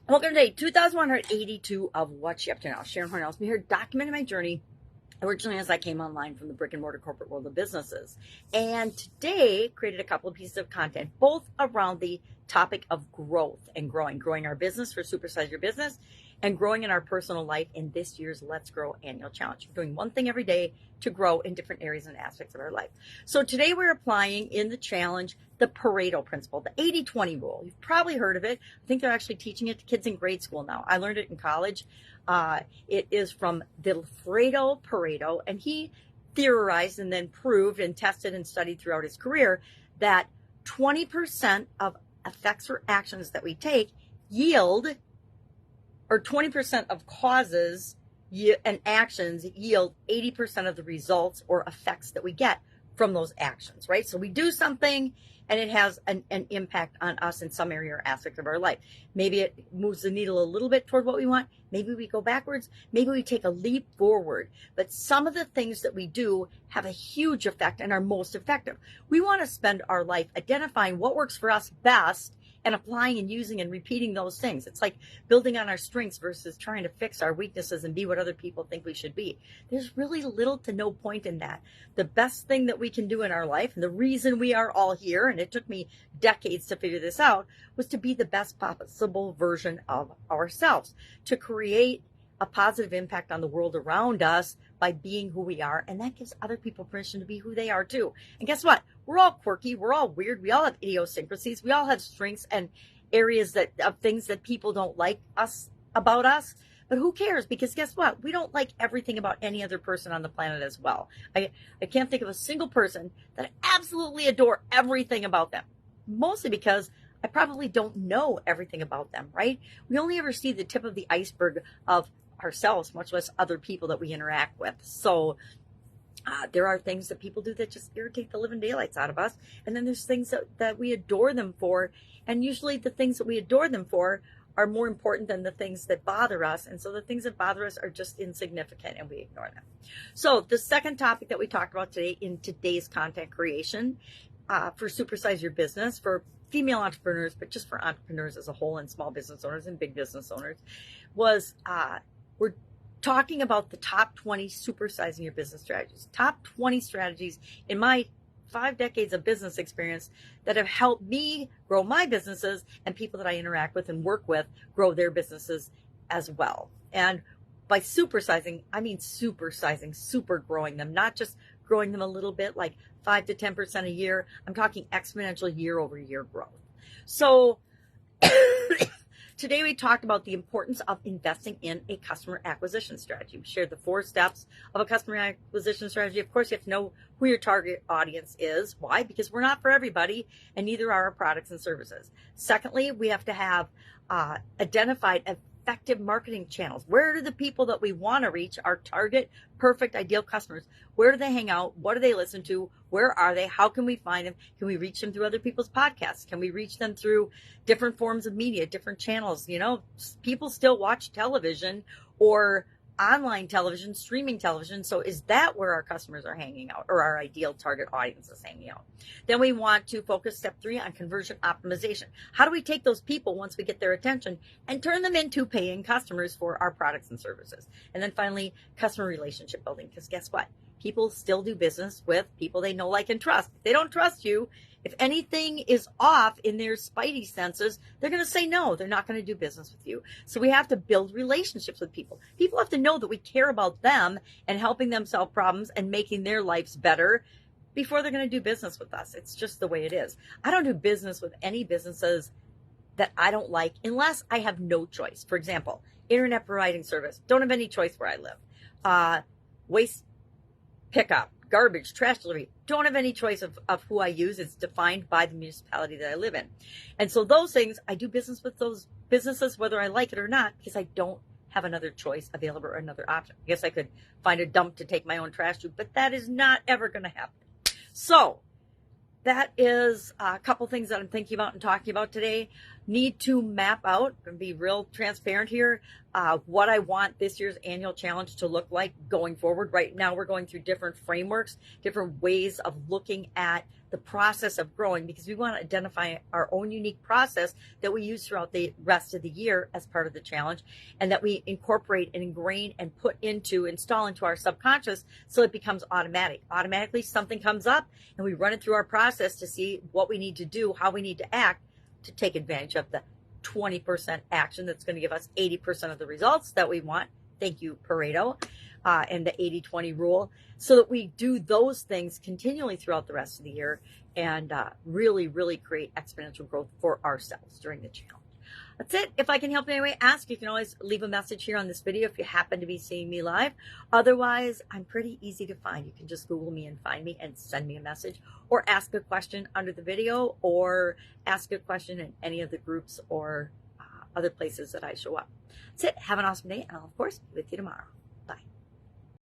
Welcome to day 2182 of What's You Up To Now. Sharon Horne-Ellstrom here, documenting my journey originally as I came online from the brick and mortar corporate world of businesses. And today created a couple of pieces of content, both around the topic of growth and growing our business for Supersize Your Business, and growing in our personal life in this year's Let's Grow annual challenge. We're doing one thing every day to grow in different areas and aspects of our life. So today we're applying in the challenge the Pareto principle, the 80-20 rule. You've probably heard of it. I think they're actually teaching it to kids in grade school now. I learned it in college. It is from Vilfredo Pareto, and he theorized and then proved and tested and studied throughout his career that 20% of effects or actions that we take yield, or 20% of causes and actions yield 80% of the results or effects that we get from those actions, right? So we do something and it has an impact on us in some area or aspect of our life. Maybe it moves the needle a little bit toward what we want. Maybe we go backwards. Maybe we take a leap forward. But some of the things that we do have a huge effect and are most effective. We want to spend our life identifying what works for us best and applying and using and repeating those things. It's like building on our strengths versus trying to fix our weaknesses and be what other people think we should be. There's really little to no point in that. The best thing that we can do in our life, and the reason we are all here, and it took me decades to figure this out, was to be the best possible version of ourselves, to create a positive impact on the world around us by being who we are. And that gives other people permission to be who they are too. And guess what? We're all quirky. We're all weird. We all have idiosyncrasies. We all have strengths and areas of things that people don't like about us. But who cares? Because guess what? We don't like everything about any other person on the planet as well. I can't think of a single person that I absolutely adore everything about them. Mostly because I probably don't know everything about them, right? We only ever see the tip of the iceberg of ourselves, much less other people that we interact with. So there are things that people do that just irritate the living daylights out of us. And then there's things that we adore them for. And usually the things that we adore them for are more important than the things that bother us. And so the things that bother us are just insignificant and we ignore them. So the second topic that we talked about today in today's content creation for Supersize Your Business, for female entrepreneurs, but just for entrepreneurs as a whole and small business owners and big business owners, was we're talking about the top 20 supersizing your business strategies. Top 20 strategies in my 5 decades of business experience that have helped me grow my businesses and people that I interact with and work with grow their businesses as well. And by supersizing, I mean supersizing, super growing them, not just growing them a little bit, like 5 to 10% a year. I'm talking exponential year over year growth. So today we talked about the importance of investing in a customer acquisition strategy. We shared the 4 steps of a customer acquisition strategy. Of course, you have to know who your target audience is. Why? Because we're not for everybody, and neither are our products and services. Secondly, we have to have identified effective marketing channels. Where do the people that we want to reach, our target, perfect, ideal customers, where do they hang out? What do they listen to? Where are they? How can we find them? Can we reach them through other people's podcasts? Can we reach them through different forms of media, different channels? You know, people still watch television or online television, streaming television. So is that where our customers are hanging out, or our ideal target audience is hanging out? Then we want to focus step 3 on conversion optimization. How do we take those people once we get their attention and turn them into paying customers for our products and services? And then finally, customer relationship building, because guess what? People still do business with people they know, like, and trust. If they don't trust you, if anything is off in their spidey senses, they're going to say no. They're not going to do business with you. So we have to build relationships with people. People have to know that we care about them and helping them solve problems and making their lives better before they're going to do business with us. It's just the way it is. I don't do business with any businesses that I don't like unless I have no choice. For example, internet providing service. Don't have any choice where I live. Waste pickup, garbage, trash delivery. Don't have any choice of who I use. It's defined by the municipality that I live in. And so those things, I do business with those businesses whether I like it or not, because I don't have another choice available or another option. I guess I could find a dump to take my own trash to, but that is not ever going to happen. So that is a couple things that I'm thinking about and talking about today. need to map out and be real transparent here, what I want this year's annual challenge to look like going forward. Right now, we're going through different frameworks, different ways of looking at the process of growing, because we want to identify our own unique process that we use throughout the rest of the year as part of the challenge, and that we incorporate and ingrain and install into our subconscious, so it becomes automatic. Automatically, something comes up and we run it through our process to see what we need to do, how we need to act to take advantage of the 20% action that's going to give us 80% of the results that we want. Thank you, Pareto, and the 80-20 rule, so that we do those things continually throughout the rest of the year and really, really create exponential growth for ourselves during the challenge. That's it. If I can help in any way, ask. You can always leave a message here on this video if you happen to be seeing me live. Otherwise, I'm pretty easy to find. You can just Google me and find me and send me a message, or ask a question under the video, or ask a question in any of the groups or other places that I show up. That's it. Have an awesome day, and I'll, of course, be with you tomorrow.